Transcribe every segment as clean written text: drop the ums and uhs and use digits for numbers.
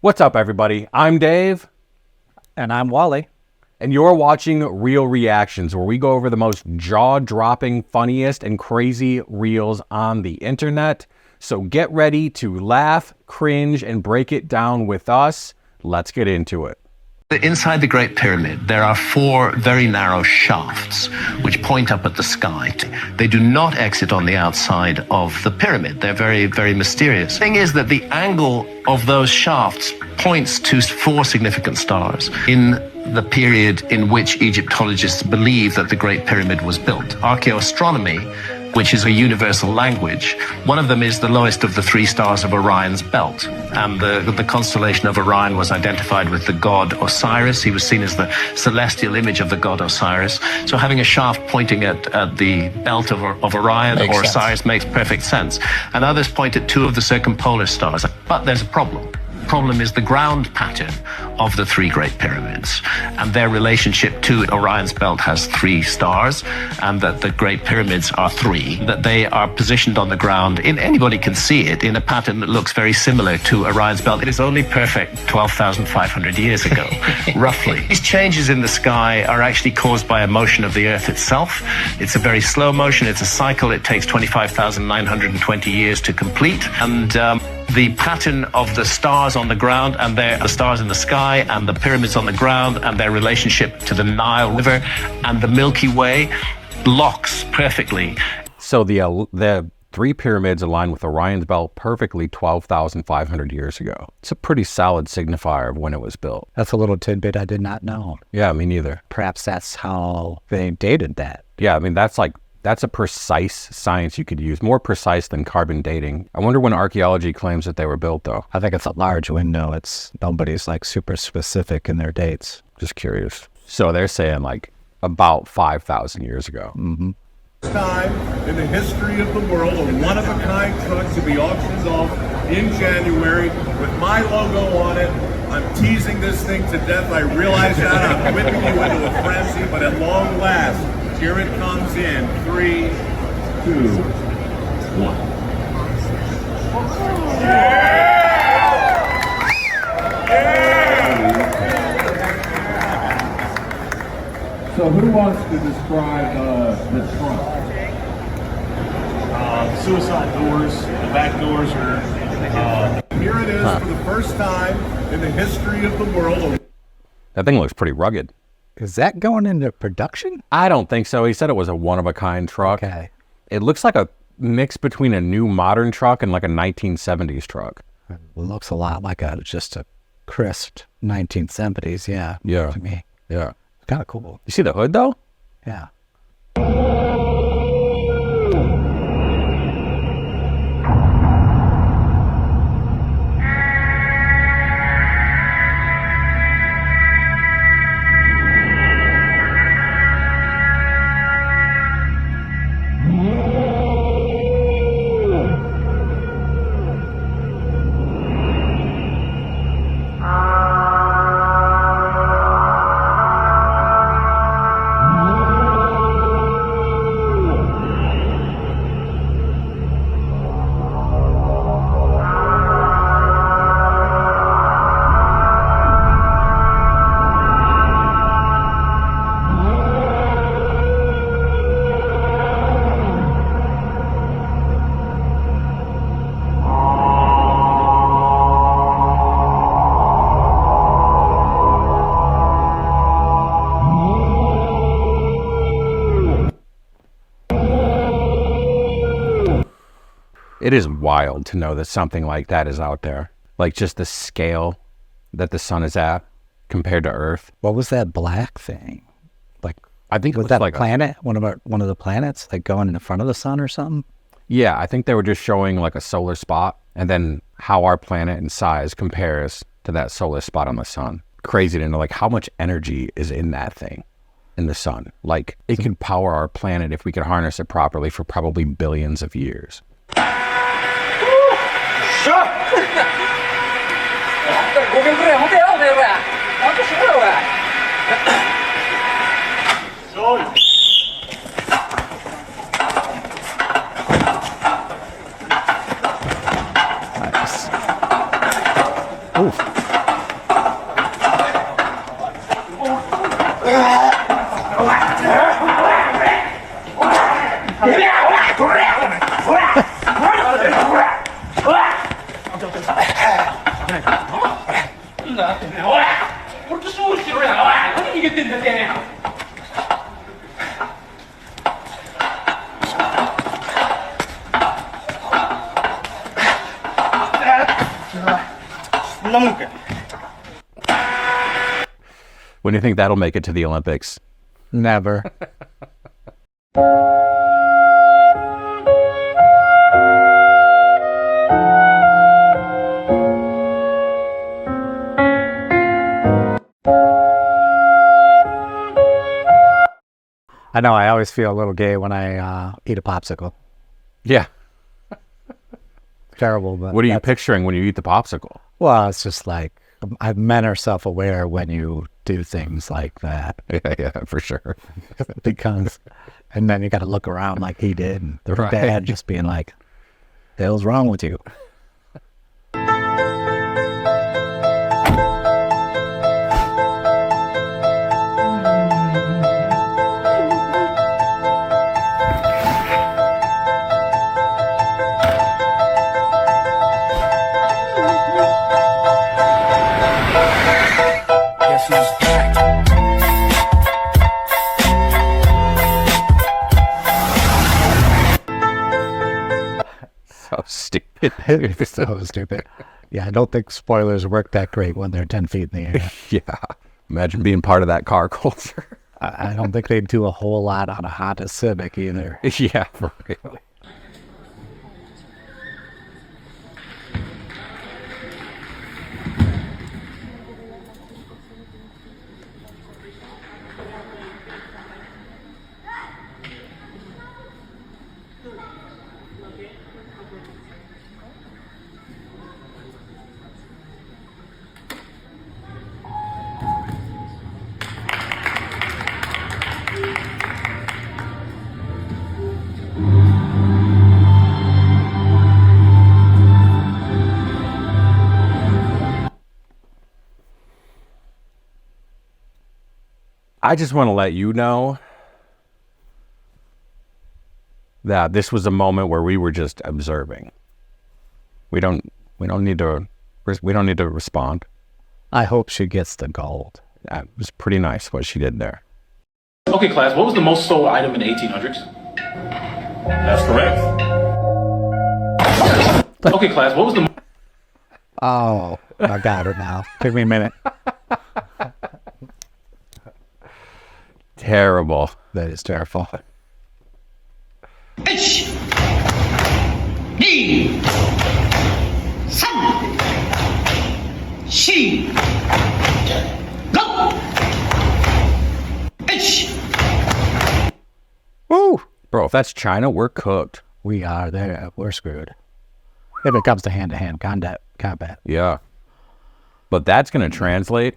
What's up, everybody? I'm Dave. And I'm Wally. And you're watching Reel Reactions, where we go over the most jaw-dropping, funniest, and crazy reels on the internet. So get ready to laugh, cringe, and break it down with us. Let's get into it. Inside the Great Pyramid, there are four very narrow shafts which point up at the sky. They do not exit on the outside of the pyramid. They're very, very mysterious. The thing is that the angle of those shafts points to four significant stars in the period in which Egyptologists believe that the Great Pyramid was built. Archaeoastronomy, which is a universal language. One of them is the lowest of the three stars of Orion's belt. And the constellation of Orion was identified with the god Osiris. He was seen as the celestial image of the god Osiris. So having a shaft pointing at the belt of Orion or Osiris makes perfect sense. And others point at two of the circumpolar stars. But there's a problem. The problem is the ground pattern of the three Great Pyramids, and their relationship to Orion's belt has three stars, and that the Great Pyramids are three, that they are positioned on the ground, anybody can see it, in a pattern that looks very similar to Orion's belt. It is only perfect 12,500 years ago, roughly. These changes in the sky are actually caused by a motion of the Earth itself. It's a very slow motion, it's a cycle, it takes 25,920 years to complete, and the pattern of the stars on the ground and the stars in the sky and the pyramids on the ground and their relationship to the Nile River and the Milky Way blocks perfectly. So the three pyramids align with Orion's belt perfectly 12,500 years ago. It's a pretty solid signifier of when it was built. That's a little tidbit I did not know. Yeah, me neither. Perhaps that's how they dated that. Yeah, I mean, that's a precise science you could use, more precise than carbon dating. I wonder when archaeology claims that they were built, though. I think it's a large window. Nobody's like super specific in their dates. Just curious. So they're saying like about 5,000 years ago. Mm-hmm. Time in the history of the world, a one-of-a-kind truck to be auctioned off in January with my logo on it. I'm teasing this thing to death. I realize that. I'm whipping you into a frenzy, but at long last, here it comes in 3, 2, 1. So who wants to describe the trunk? Suicide doors, the back doors are... Here it is for the first time in the history of the world. That thing looks pretty rugged. Is that going into production? I don't think so. He said it was a one-of-a-kind truck. Okay. It looks like a mix between a new modern truck and like a 1970s truck. It looks a lot like just a crisp 1970s, yeah. Yeah. To me. Yeah. It's kind of cool. You see the hood, though? Yeah. It is wild to know that something like that is out there. Like just the scale that the sun is at compared to Earth. What was that black thing? Like, I think it was was that like a planet? One of the planets, like going in front of the sun or something? Yeah, I think they were just showing like a solar spot and then how our planet in size compares to that solar spot on the sun. Crazy to know like how much energy is in that thing, in the sun. Like it can power our planet if we could harness it properly for probably billions of years. Nice. Oof. When do you think that'll make it to the Olympics? Never. I know, I always feel a little gay when I eat a popsicle. Yeah. Terrible, but What are you picturing when you eat the popsicle? well, it's just like men are self-aware when you do things like that. Yeah, for sure. Because, and then you got to look around like he did, and the Right. dad just being like, "The hell's wrong with you?" So stupid. It's so stupid. Yeah, I don't think spoilers work that great when they're 10 feet in the air. Yeah. Imagine being part of that car culture. I don't think they do a whole lot on a Honda Civic either. Yeah, for real. I just want to let you know that this was a moment where we were just observing. We don't need to respond. I hope she gets the gold. It was pretty nice what she did there. Okay, class, what was the most sold item in the 1800s? That's correct. Okay, class, what was the... Oh, I got her now. Took me a minute. Terrible. That is terrible. H D 3 4 go H. Woo! Bro, if that's China, we're cooked. We are there. We're screwed. If it comes to hand-to-hand combat. Yeah. But that's going to translate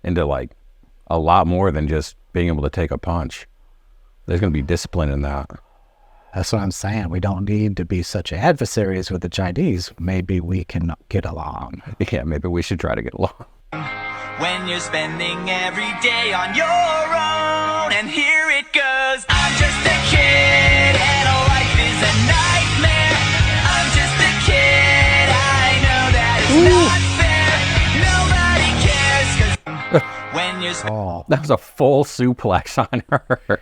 into like a lot more than just being able to take a punch. There's going to be discipline in that. That's what I'm saying. We don't need to be such adversaries with the Chinese. Maybe we can get along. Yeah, maybe we should try to get along. When you're spending every day on your own, and here it goes. I'm just a kid, and life is a nightmare. I'm just a kid, I know that it's not fair. Nobody cares, 'cause when you're Oh, That was a full suplex on her.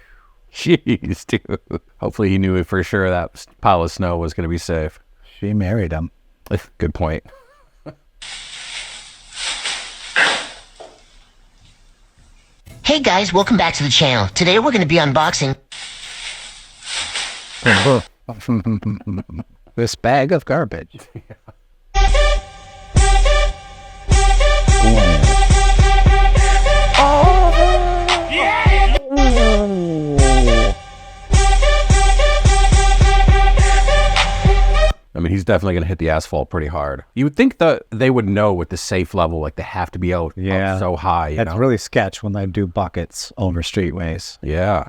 Jeez, dude. Hopefully he knew for sure that pile of snow was going to be safe. she married him. Good point. Hey guys, welcome back to the channel. Today we're going to be unboxing This bag of garbage. I mean, he's definitely going to hit the asphalt pretty hard. You would think that they would know with the safe level, like they have to be out up so high, you That's know? really sketch when they do buckets over streetways. Yeah.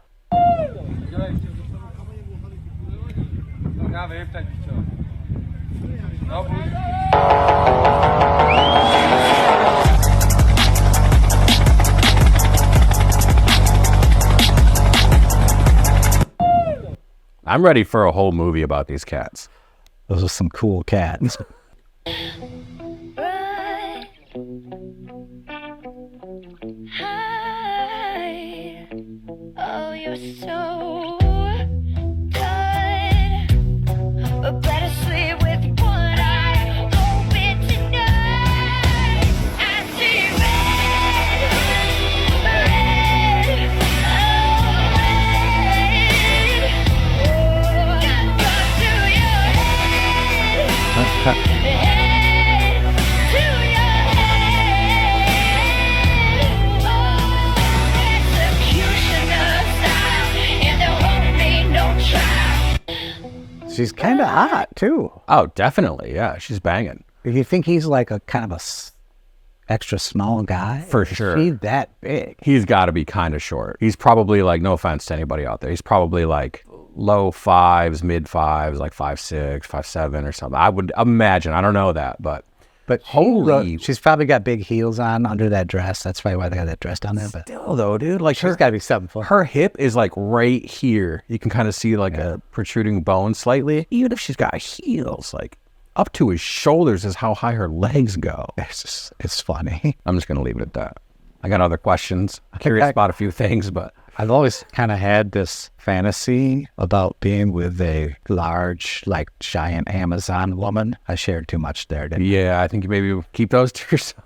I'm ready for a whole movie about these cats. Those are some cool cats. Right. Hi. Oh, you're so good. But better sleep with one eye open tonight. I see red, red, oh red. Got gun to your head, head to your head. Oh, executioner style, and there won't be no trial. She's kind of hot, too. Oh, definitely. Yeah, she's banging. Do you think he's like a kind of extra small guy? For Is sure. she that big? He's got to be kind of short. He's probably like, no offense to anybody out there, he's probably like low 5s, mid 5s, like 5'6", 5'7", or something. I would imagine. I don't know that, but holy. She's probably got big heels on under that dress. That's probably why they got that dress down there. But Still though, dude, like she's got to be 7 foot. her hip is like right here. You can kind of see like a protruding bone slightly. Even if she's got heels, like up to his shoulders is how high her legs go. It's funny. I'm just gonna leave it at that. I got other questions. I'm curious about a few things, but I've always kind of had this fantasy about being with a large, like giant Amazon woman. I shared too much there, didn't I? yeah, I think you maybe keep those to yourself.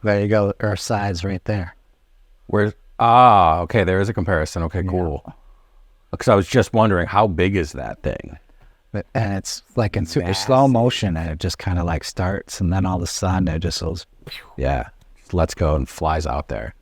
There you go. Her size right there. Okay, there is a comparison. Okay, cool. Because I was just wondering, how big is that thing? And it's like in super slow motion, and it just kind of like starts, and then all of a sudden it just goes. Yeah, just lets go and flies out there.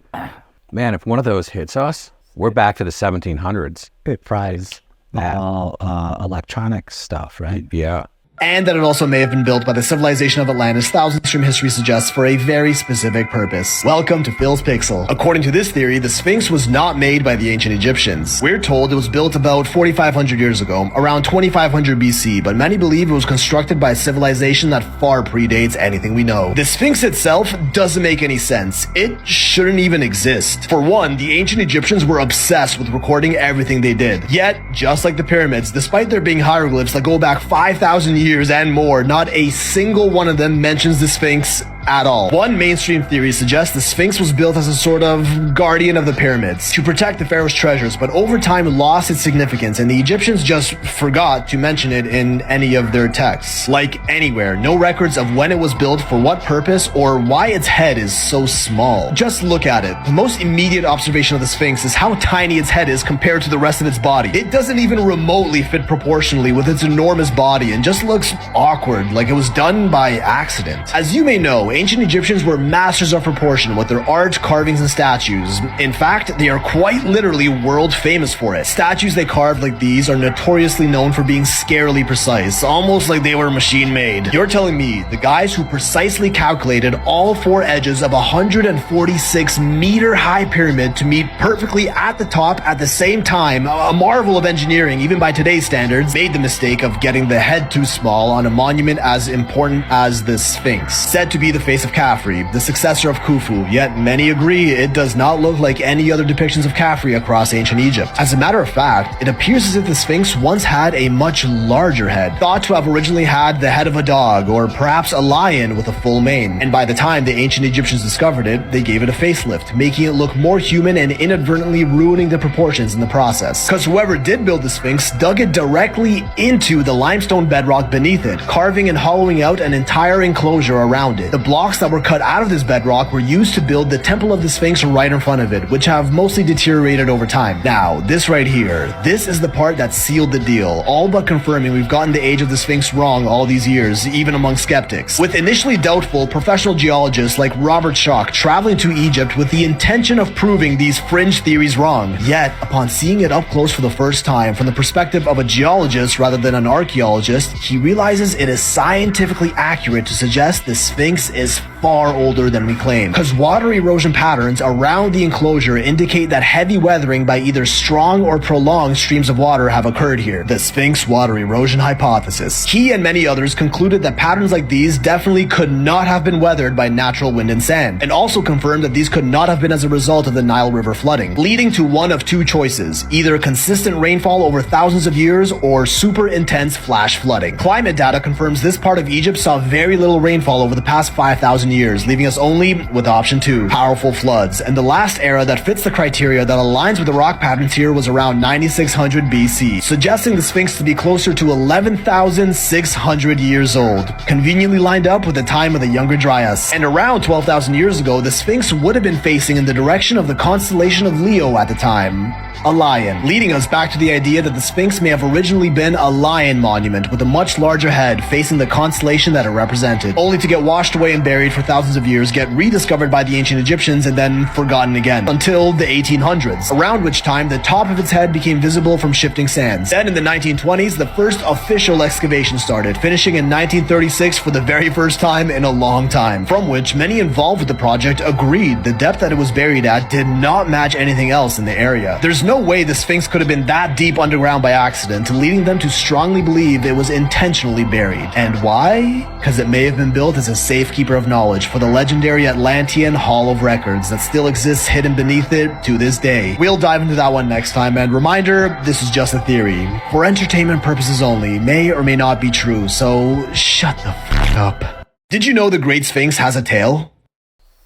Man, if one of those hits us, we're back to the 1700s. It fries all electronic stuff, right? Yeah. And that it also may have been built by the civilization of Atlantis thousands from history suggests for a very specific purpose. Welcome to Phil's Pixel. According to this theory, the Sphinx was not made by the ancient Egyptians. We're told it was built about 4,500 years ago, around 2500 BC, but many believe it was constructed by a civilization that far predates anything we know. The Sphinx itself doesn't make any sense. It shouldn't even exist. For one, the ancient Egyptians were obsessed with recording everything they did. Yet, just like the pyramids, despite there being hieroglyphs that go back 5,000 years and more, not a single one of them mentions the Sphinx at all. One mainstream theory suggests the Sphinx was built as a sort of guardian of the pyramids to protect the pharaoh's treasures, but over time lost its significance, and the Egyptians just forgot to mention it in any of their texts. Like anywhere, no records of when it was built, for what purpose, or why its head is so small. Just look at it. The most immediate observation of the Sphinx is how tiny its head is compared to the rest of its body. It doesn't even remotely fit proportionally with its enormous body, and just looks awkward, like it was done by accident. As you may know, ancient Egyptians were masters of proportion with their art, carvings, and statues. In fact, they are quite literally world famous for it. Statues they carved like these are notoriously known for being scarily precise, almost like they were machine made. You're telling me the guys who precisely calculated all four edges of a 146 meter high pyramid to meet perfectly at the top at the same time, a marvel of engineering even by today's standards, made the mistake of getting the head too small on a monument as important as the Sphinx, said to be the face of Khafre, the successor of Khufu, yet many agree it does not look like any other depictions of Khafre across ancient Egypt. As a matter of fact, it appears as if the Sphinx once had a much larger head, thought to have originally had the head of a dog, or perhaps a lion with a full mane, and by the time the ancient Egyptians discovered it, they gave it a facelift, making it look more human and inadvertently ruining the proportions in the process. Because whoever did build the Sphinx dug it directly into the limestone bedrock beneath it, carving and hollowing out an entire enclosure around it. The blocks that were cut out of this bedrock were used to build the Temple of the Sphinx right in front of it, which have mostly deteriorated over time. Now, this right here, this is the part that sealed the deal, all but confirming we've gotten the age of the Sphinx wrong all these years, even among skeptics. With initially doubtful professional geologists like Robert Schoch traveling to Egypt with the intention of proving these fringe theories wrong. Yet, upon seeing it up close for the first time from the perspective of a geologist rather than an archaeologist, he realizes it is scientifically accurate to suggest the Sphinx is far older than we claim, because water erosion patterns around the enclosure indicate that heavy weathering by either strong or prolonged streams of water have occurred here. The Sphinx water erosion hypothesis. He and many others concluded that patterns like these definitely could not have been weathered by natural wind and sand, and also confirmed that these could not have been as a result of the Nile River flooding, leading to one of two choices: either consistent rainfall over thousands of years or super intense flash flooding. Climate data confirms this part of Egypt saw very little rainfall over the past 5,000 years, leaving us only with option 2, powerful floods. And the last era that fits the criteria that aligns with the rock patterns here was around 9600 BC, suggesting the Sphinx to be closer to 11,600 years old, conveniently lined up with the time of the Younger Dryas. And around 12,000 years ago, the Sphinx would have been facing in the direction of the constellation of Leo at the time, a lion, leading us back to the idea that the Sphinx may have originally been a lion monument with a much larger head facing the constellation that it represented, only to get washed away and buried for thousands of years, get rediscovered by the ancient Egyptians, and then forgotten again, until the 1800s, around which time the top of its head became visible from shifting sands. Then in the 1920s, the first official excavation started, finishing in 1936 for the very first time in a long time, from which many involved with the project agreed the depth that it was buried at did not match anything else in the area. There's no way the Sphinx could have been that deep underground by accident, leading them to strongly believe it was intentionally buried. And why? Because it may have been built as a safekeeper of knowledge for the legendary Atlantean Hall of Records that still exists hidden beneath it to this day. We'll dive into that one next time, and reminder, this is just a theory, for entertainment purposes only, may or may not be true, so shut the f*** up. Did you know the Great Sphinx has a tail?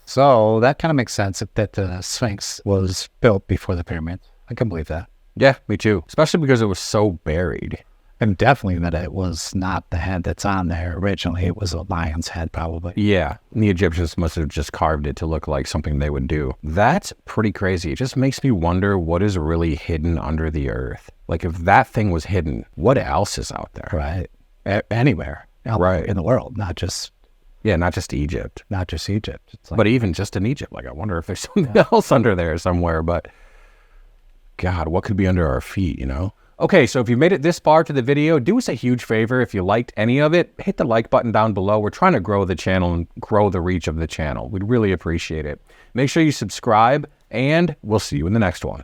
So that kind of makes sense that the Sphinx was built before the pyramids. I can believe that. Yeah, me too. Especially because it was so buried. And definitely that it was not the head that's on there originally. It was a lion's head, probably. Yeah, and the Egyptians must have just carved it to look like something they would do. That's pretty crazy. It just makes me wonder what is really hidden under the earth. Like, if that thing was hidden, what else is out there? Right. Anywhere. Right. In the world, not just... Yeah, not just Egypt. Not just Egypt. It's like, but even just in Egypt. Like, I wonder if there's something else under there somewhere, but... God, what could be under our feet, you know? Okay, so if you made it this far to the video, do us a huge favor. If you liked any of it, hit the like button down below. We're trying to grow the channel and grow the reach of the channel. We'd really appreciate it. Make sure you subscribe, and we'll see you in the next one.